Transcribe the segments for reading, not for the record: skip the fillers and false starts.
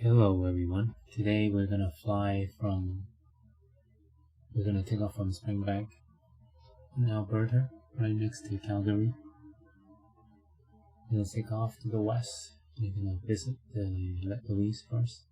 Hello everyone. Today we're gonna take off from Springbank in Alberta, right next to Calgary. We're gonna take off to the west. We're gonna visit the Lake Louise first,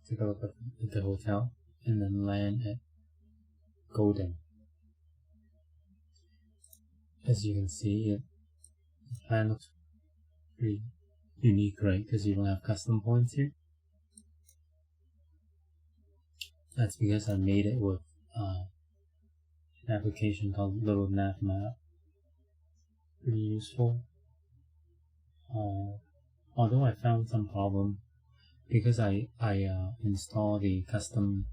take a look at the hotel, and then land at Golden. As you can see, the plan looks pretty unique, right? Because you don't have custom points here. That's because I made it with an application called Little Navmap. Pretty useful. Although I found some problem because I installed the custom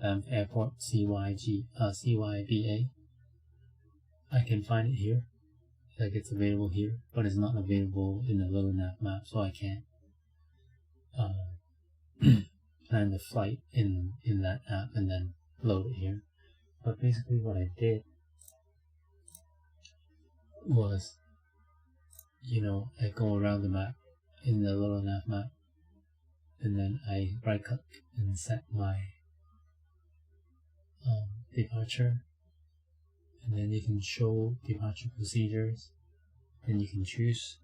Banff Airport CYBA. I can find it here, like it's available here, but it's not available in the Little Navmap, so I can't plan the flight in that app and then load it here. But basically what I did was, I go around the map in the Little Navmap, and then I right click and set my departure, and then you can show departure procedures, and you can choose,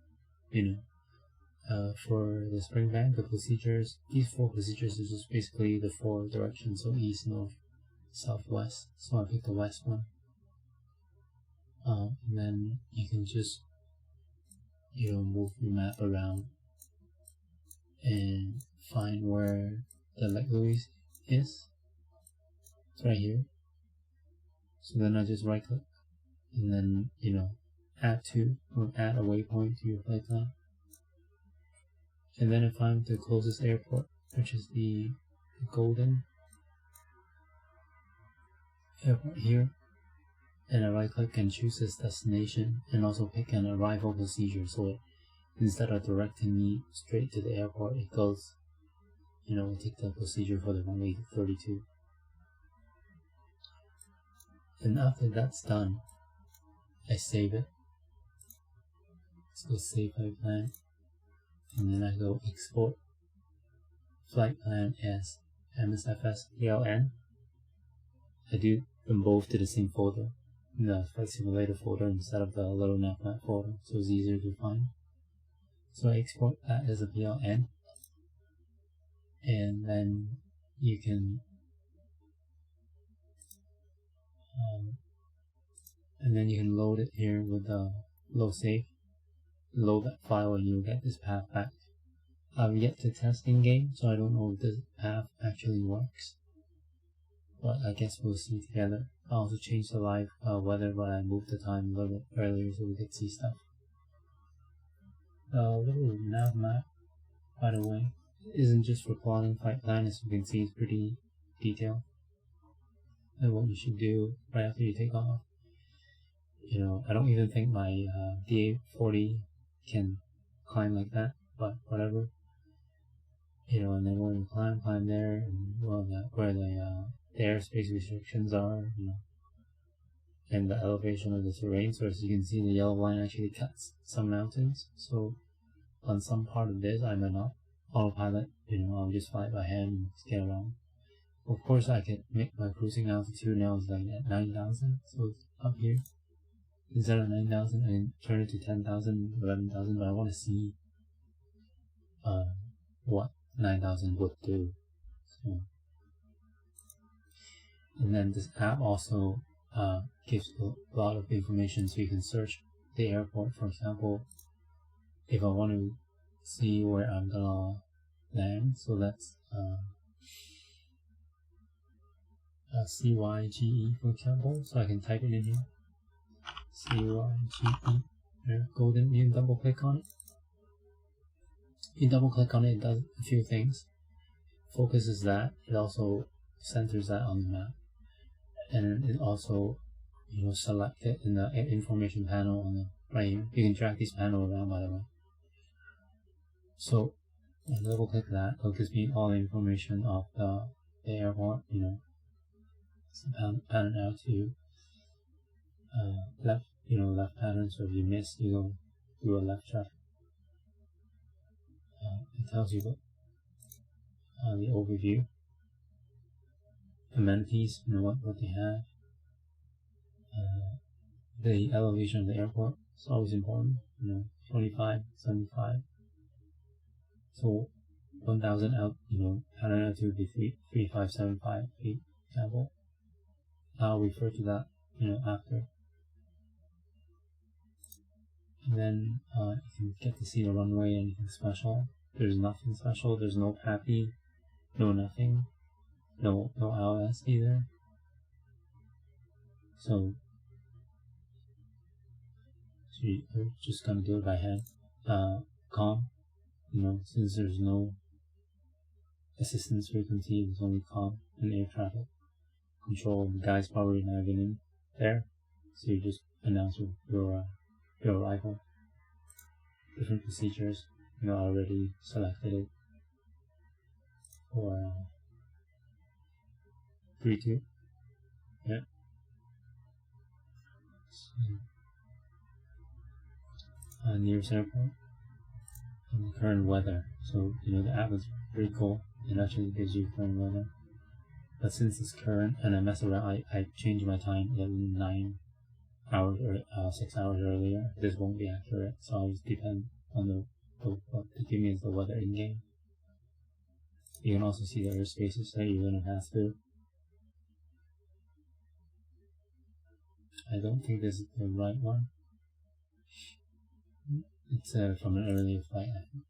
for the Springbank, the procedures, these 4 procedures are just basically the 4 directions, so east, north, south, west. So I picked the west one. And then you can just, move your map around and find where the Lake Louise is. It's right here. So then I just right click and then, add a waypoint to your flight plan. And then I find the closest airport, which is the Golden Airport here. And I right click and choose this destination and also pick an arrival procedure, so instead of directing me straight to the airport, it goes, we take the procedure for the runway 32. And after that's done, I save it. Let's go save flight plan. And then I go export flight plan as MSFS PLN. I do them both to the same folder, in the flight simulator folder instead of the Little Navmap folder, so it's easier to find. So I export that as a PLN, and then you can load it here with the load save. Load that file and you'll get this path back. I've yet to test in game, so I don't know if this path actually works, but I guess we'll see together. I also changed the live weather, but I moved the time a little bit earlier so we could see stuff. The Little Navmap, by the way, isn't just for plotting flight plan. As you can see, it's pretty detailed. And what you should do right after you take off. I don't even think my DA40 can climb like that, but whatever. And then when you climb there, and where the airspace restrictions are, and the elevation of the terrain. So as you can see, the yellow line actually cuts some mountains. So on some part of this, I might not autopilot. I'll just fly by hand and get around. Of course, I could make my cruising altitude now is like at 9,000, so it's up here. Instead of 9,000, I can turn it to 10,000, 11,000, but I want to see what 9,000 would do. So, and then this app also gives a lot of information, so you can search the airport. For example, if I want to see where I'm gonna land, so that's CYGE, for example, so I can type it in here. CYGE, there, Golden. You can double click on it. You double click on it, it does a few things. Focuses that, it also centers that on the map, and it also, select it in the information panel on the right here. You can drag this panel around, by the way. So I double click that, it gives me all the information of the airport. So pattern out to left, left pattern. So if you miss, you go do a left traffic. It tells you the overview, amenities, what they have, the elevation of the airport is always important, 25, 75. So 1,000 out, Canada altitude would be 3,575 feet, example. I'll refer to that, after. And then you can get to see the runway, anything special. There's nothing special, there's no PAPI, no nothing, no LS either. So you're just gonna do it by hand. COM, since there's no assistance frequency, there's only COM and air traffic control. The guy's probably not even in there, so you just announce your arrival. Different procedures, I already selected it for 3-2. Yeah. Nearest airport and the current weather. So the app is pretty cool. It actually gives you current weather. But since it's current and I mess around, I changed my time 9 hours or 6 hours earlier. This won't be accurate, so I'll just depend on what they give me as the weather in game. You can also see the airspaces that you're gonna pass through. I don't think this is the right one. It's from an earlier flight, I think.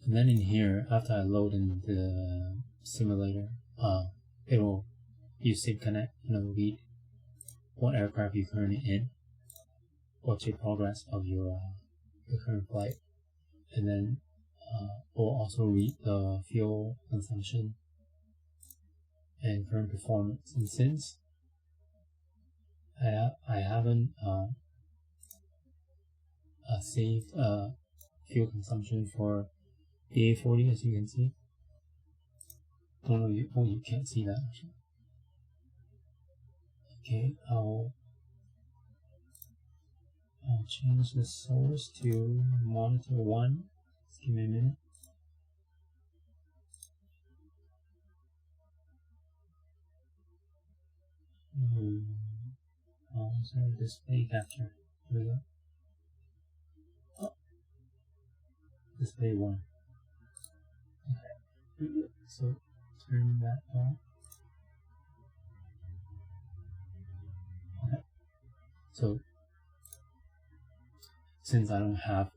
And then in here, after I load in the simulator, it will use SimConnect, read what aircraft you're currently in, what's your progress of your current flight, and then we'll also read the fuel consumption and current performance. And since I haven't saved fuel consumption for the A40, as you can see. Oh no, you can't see that actually. Okay, I'll change the source to monitor 1. Just give me a minute. Sorry, display capture. Here we go. Oh. Display 1. Okay. So turn that on. Okay. So since I don't have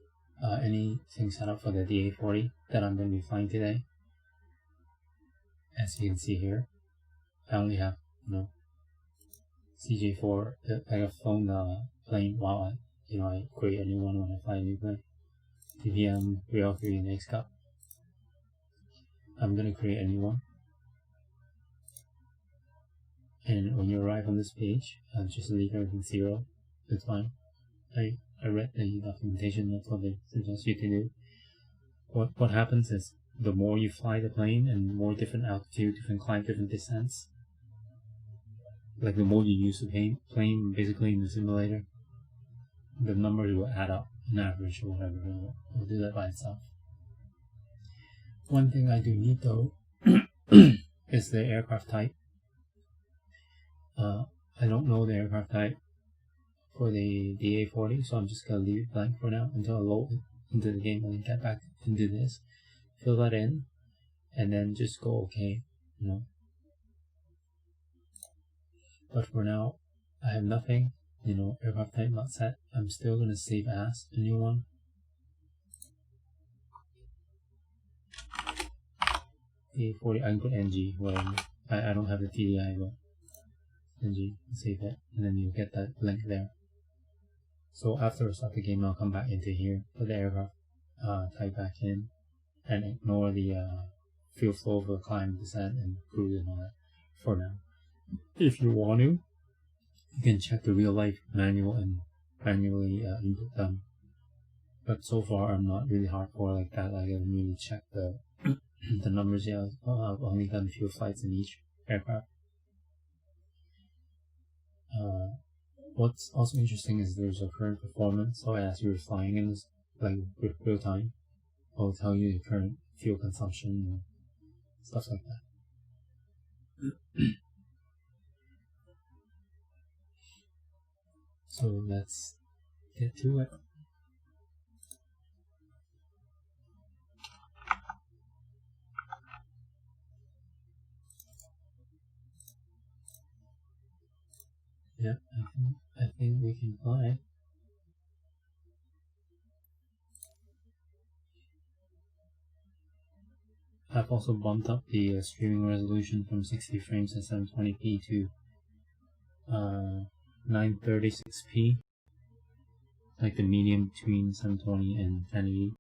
anything set up for the DA40 that I'm going to be flying today, as you can see here, I only have CJ4. I have flown the plane while I create a new one when I fly a new plane. TPM 303 and X Cup. I'm gonna create a new one, and when you arrive on this page, just leave everything 0. It's fine. I read the documentation. That's what they suggest you to do. What happens is the more you fly the plane and more different altitude, different climb, different descents, like the more you use the plane basically in the simulator, the numbers will add up, an average or whatever. It'll do that by itself. One thing I do need though is the aircraft type. I don't know the aircraft type for the A40, so I'm just gonna leave it blank for now until I load it into the game and then get back into this, fill that in, and then just go okay, But for now, I have nothing, aircraft type not set. I'm still gonna save as a new one. A40, I can put NG, whatever. I don't have the TDI, but NG, save it, and then you get that link there. So after I start the game, I'll come back into here, put the aircraft type back in, and ignore the fuel flow for climb, descent, and cruise and all that for now. If you want to, you can check the real life manual and manually input them. But so far, I'm not really hardcore like that. I haven't really checked the the numbers yet. I've only done a few flights in each aircraft. What's also interesting is there's a current performance. So as you're flying in this, like real time, It'll tell you your current fuel consumption or stuff like that. So let's get to it. Yeah, I think we can fly. I've also bumped up the streaming resolution from 60 frames at 720p to 936p, like the medium between 720 and 1080.